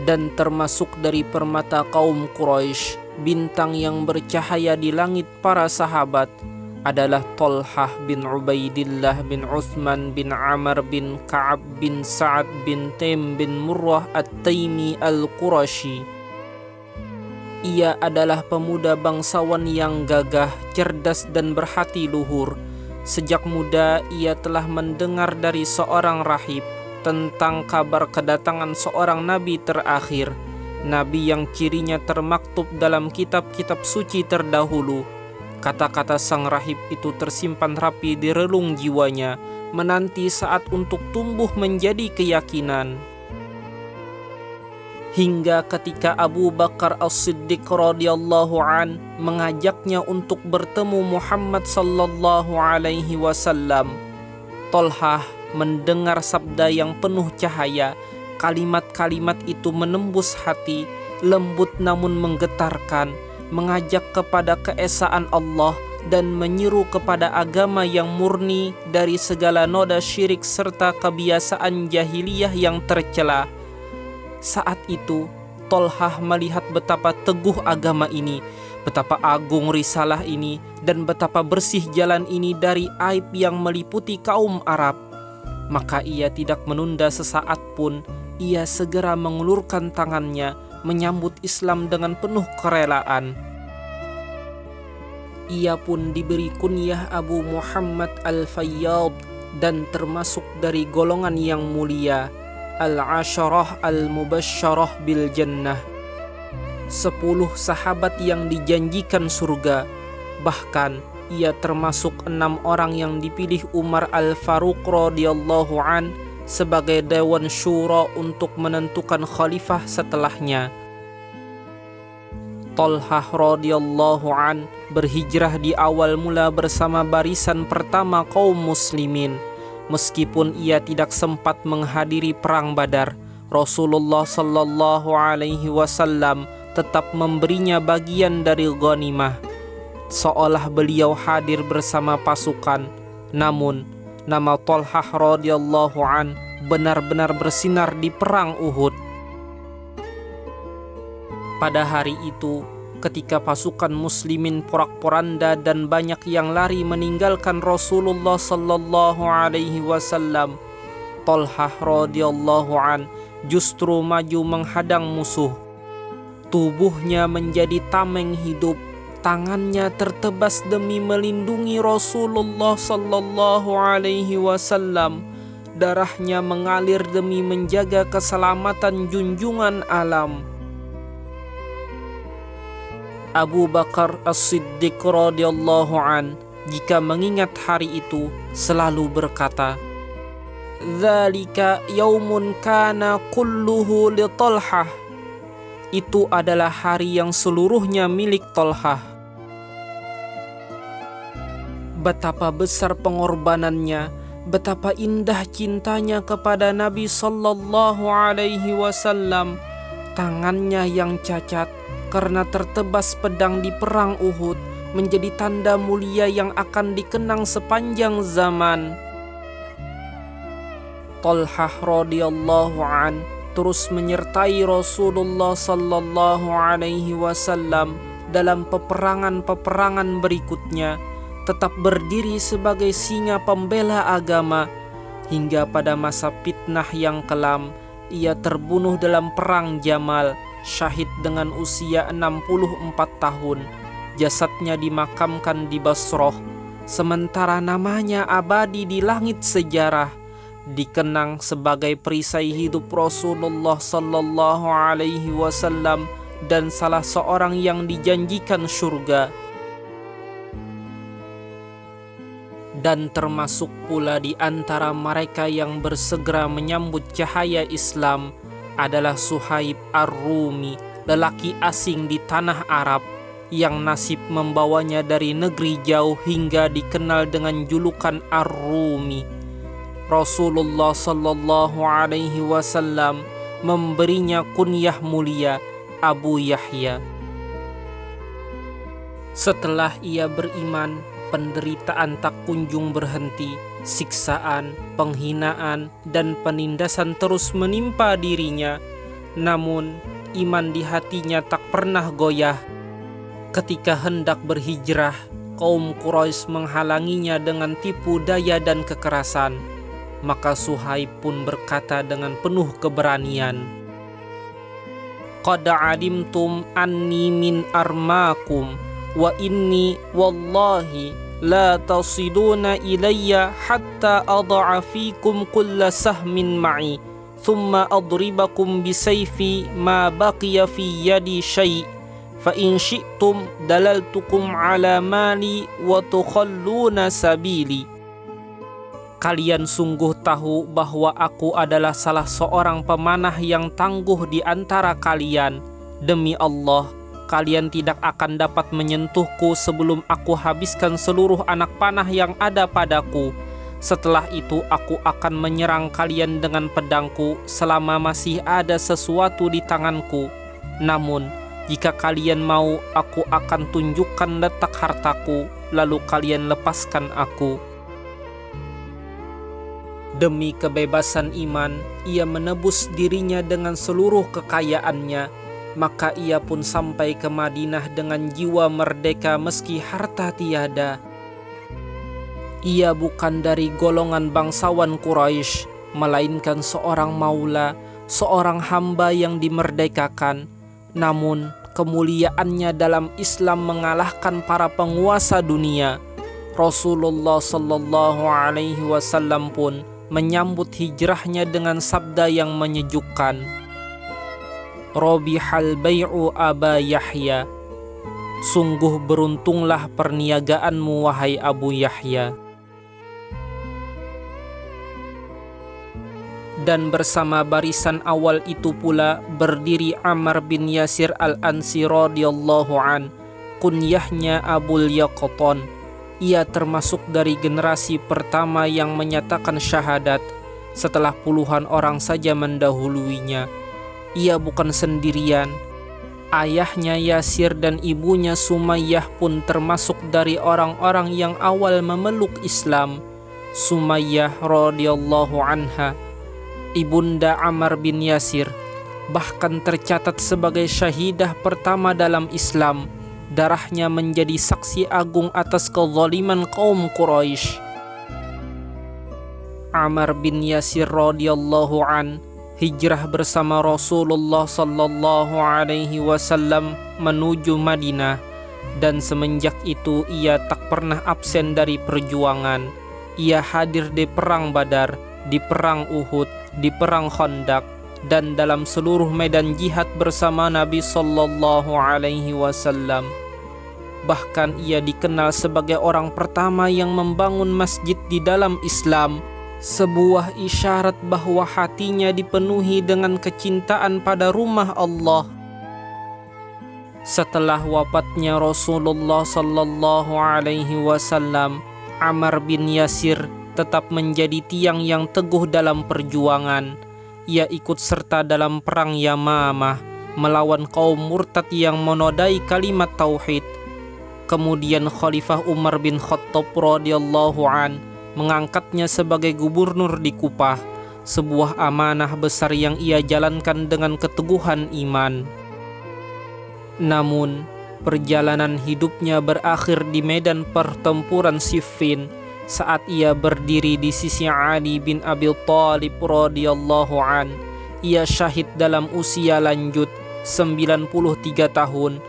Dan termasuk dari permata kaum Quraisy, bintang yang bercahaya di langit para sahabat adalah Thalhah bin Ubaidillah bin Uthman bin Amr bin Ka'ab bin Sa'ad bin Taim bin Murrah At-Taimi Al-Qurashi. Ia adalah pemuda bangsawan yang gagah, cerdas dan berhati luhur. Sejak muda ia telah mendengar dari seorang rahib tentang kabar kedatangan seorang nabi terakhir, nabi yang cirinya termaktub dalam kitab-kitab suci terdahulu. Kata-kata sang rahib itu tersimpan rapi di relung jiwanya, menanti saat untuk tumbuh menjadi keyakinan. Hingga ketika Abu Bakar As-Siddiq radhiyallahu an mengajaknya untuk bertemu Muhammad sallallahu alaihi wasallam, Thalhah mendengar sabda yang penuh cahaya. Kalimat-kalimat itu menembus hati, lembut namun menggetarkan, mengajak kepada keesaan Allah dan menyeru kepada agama yang murni dari segala noda syirik serta kebiasaan jahiliyah yang tercela. Saat itu, Thalhah melihat betapa teguh agama ini, betapa agung risalah ini, dan betapa bersih jalan ini dari aib yang meliputi kaum Arab. Maka ia tidak menunda sesaat pun, ia segera mengulurkan tangannya, menyambut Islam dengan penuh kerelaan. Ia pun diberi kunyah Abu Muhammad Al-Fayyad dan termasuk dari golongan yang mulia, Al-Asharah Al-Mubasyarah bil Jannah, 10 sahabat yang dijanjikan surga. Bahkan ia termasuk 6 orang yang dipilih Umar Al-Faruq radhiyallahu an sebagai Dewan Syura untuk menentukan khalifah setelahnya. Thalhah radhiyallahu an berhijrah di awal mula bersama barisan pertama kaum muslimin. Meskipun ia tidak sempat menghadiri perang Badar, Rasulullah sallallahu alaihi wasallam tetap memberinya bagian dari ghanimah, seolah beliau hadir bersama pasukan. Namun, nama Thalhah radhiyallahu an benar-benar bersinar di perang Uhud. Pada hari itu, ketika pasukan muslimin porak-poranda dan banyak yang lari meninggalkan Rasulullah sallallahu alaihi wasallam, Thalhah radhiyallahu an justru maju menghadang musuh. Tubuhnya menjadi tameng hidup, tangannya tertebas demi melindungi Rasulullah sallallahu alaihi wasallam. Darahnya mengalir demi menjaga keselamatan junjungan alam. Abu Bakar As-Siddiq radhiyallahu an jika mengingat hari itu selalu berkata, "Dzalika yaumun kana kulluhu li Thalhah." Itu adalah hari yang seluruhnya milik Thalhah. Betapa besar pengorbanannya, betapa indah cintanya kepada Nabi sallallahu alaihi wasallam. Tangannya yang cacat karena tertebas pedang di perang Uhud menjadi tanda mulia yang akan dikenang sepanjang zaman. Thalhah radhiyallahu an terus menyertai Rasulullah sallallahu alaihi wasallam dalam peperangan-peperangan berikutnya, tetap berdiri sebagai singa pembela agama hingga pada masa fitnah yang kelam ia terbunuh dalam perang Jamal, syahid dengan usia 64 tahun. Jasadnya dimakamkan di Basrah, sementara namanya abadi di langit sejarah, dikenang sebagai perisai hidup Rasulullah sallallahu alaihi wasallam dan salah seorang yang dijanjikan surga. Dan termasuk pula di antara mereka yang bersegera menyambut cahaya Islam adalah Suhaib Ar-Rumi, lelaki asing di tanah Arab yang nasib membawanya dari negeri jauh hingga dikenal dengan julukan Ar-Rumi. Rasulullah sallallahu alaihi wasallam memberinya kunyah mulia Abu Yahya. Setelah ia beriman, penderitaan tak kunjung berhenti, siksaan, penghinaan, dan penindasan terus menimpa dirinya. Namun, iman di hatinya tak pernah goyah. Ketika hendak berhijrah, kaum Quraisy menghalanginya dengan tipu daya dan kekerasan. Maka Suhaib pun berkata dengan penuh keberanian, "Qad alimtum anni min armakum, wa inni wallahi la tasiluna ilayya hatta ad'a fikum kulla sahmin ma'i, thumma adribakum bisayfi ma baqiya fi yadi syai', fa in syi'tum dalaltukum ala mali wa tukhalluna sabili." Kalian sungguh tahu bahwa aku adalah salah seorang pemanah yang tangguh di antara kalian. Demi Allah, kalian tidak akan dapat menyentuhku sebelum aku habiskan seluruh anak panah yang ada padaku. Setelah itu aku akan menyerang kalian dengan pedangku selama masih ada sesuatu di tanganku. Namun, jika kalian mau, aku akan tunjukkan letak hartaku, lalu kalian lepaskan aku. Demi kebebasan iman, ia menebus dirinya dengan seluruh kekayaannya. Maka ia pun sampai ke Madinah dengan jiwa merdeka meski harta tiada. Ia bukan dari golongan bangsawan Quraisy, melainkan seorang maula, seorang hamba yang dimerdekakan. Namun, kemuliaannya dalam Islam mengalahkan para penguasa dunia. Rasulullah sallallahu alaihi wasallam pun menyambut hijrahnya dengan sabda yang menyejukkan, "Robihal bai'u Aba Yahya." Sungguh beruntunglah perniagaanmu, wahai Abu Yahya. Dan bersama barisan awal itu pula berdiri Ammar bin Yasir al-Ansi radhiyallahu an, kunyahnya Abul Yaqtan. Ia termasuk dari generasi pertama yang menyatakan syahadat setelah puluhan orang saja mendahuluinya. Ia bukan sendirian. Ayahnya Yasir dan ibunya Sumayyah pun termasuk dari orang-orang yang awal memeluk Islam. Sumayyah radhiyallahu anha, ibunda Ammar bin Yasir, bahkan tercatat sebagai syahidah pertama dalam Islam. Darahnya menjadi saksi agung atas kezaliman kaum Quraisy. Ammar bin Yasir radhiyallahu an hijrah bersama Rasulullah sallallahu alaihi wasallam menuju Madinah, dan semenjak itu ia tak pernah absen dari perjuangan. Ia hadir di perang Badar, di perang Uhud, di perang Khandaq, dan dalam seluruh medan jihad bersama Nabi sallallahu alaihi wasallam. Bahkan ia dikenal sebagai orang pertama yang membangun masjid di dalam Islam, sebuah isyarat bahwa hatinya dipenuhi dengan kecintaan pada rumah Allah. Setelah wafatnya Rasulullah sallallahu alaihi wasallam, Ammar bin Yasir tetap menjadi tiang yang teguh dalam perjuangan. Ia ikut serta dalam perang Yamamah melawan kaum murtad yang menodai kalimat tauhid. Kemudian Khalifah Umar bin Khattab radhiyallahu an mengangkatnya sebagai gubernur di Kufah, sebuah amanah besar yang ia jalankan dengan keteguhan iman. Namun, perjalanan hidupnya berakhir di medan pertempuran Siffin saat ia berdiri di sisi Ali bin Abi Thalib radhiyallahu an. Ia syahid dalam usia lanjut 93 tahun,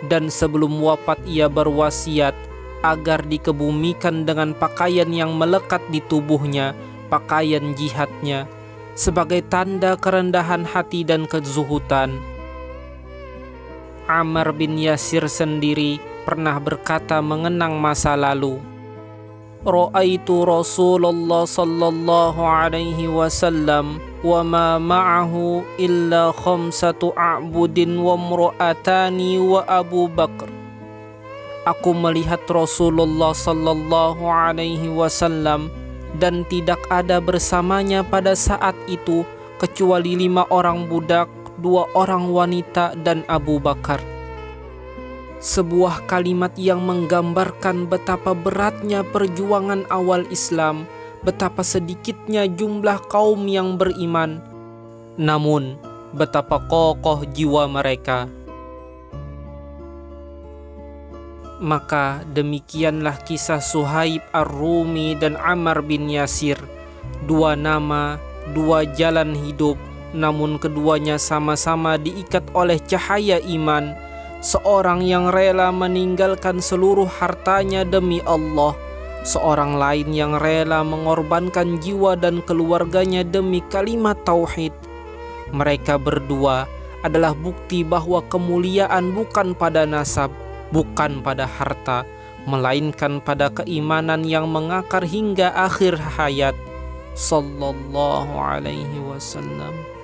dan sebelum wafat ia berwasiat agar dikebumikan dengan pakaian yang melekat di tubuhnya, pakaian jihadnya, sebagai tanda kerendahan hati dan kezuhudan. Ammar bin Yasir sendiri pernah berkata mengenang masa lalu, "Ra'aitu Rasulullah sallallahu alaihi wasallam wa ma ma'ahu illa khamsatu a'budin wa mra'atani wa Abu Bakar." Aku melihat Rasulullah sallallahu alaihi wasallam dan tidak ada bersamanya pada saat itu kecuali 5 orang budak, 2 orang wanita dan Abu Bakar. Sebuah kalimat yang menggambarkan betapa beratnya perjuangan awal Islam, betapa sedikitnya jumlah kaum yang beriman, namun betapa kokoh jiwa mereka. Maka demikianlah kisah Suhaib Ar-Rumi dan Ammar bin Yasir, dua nama, dua jalan hidup, namun keduanya sama-sama diikat oleh cahaya iman. Seorang yang rela meninggalkan seluruh hartanya demi Allah, seorang lain yang rela mengorbankan jiwa dan keluarganya demi kalimat tauhid. Mereka berdua adalah bukti bahwa kemuliaan bukan pada nasab, bukan pada harta, melainkan pada keimanan yang mengakar hingga akhir hayat. Sallallahu alaihi wasallam.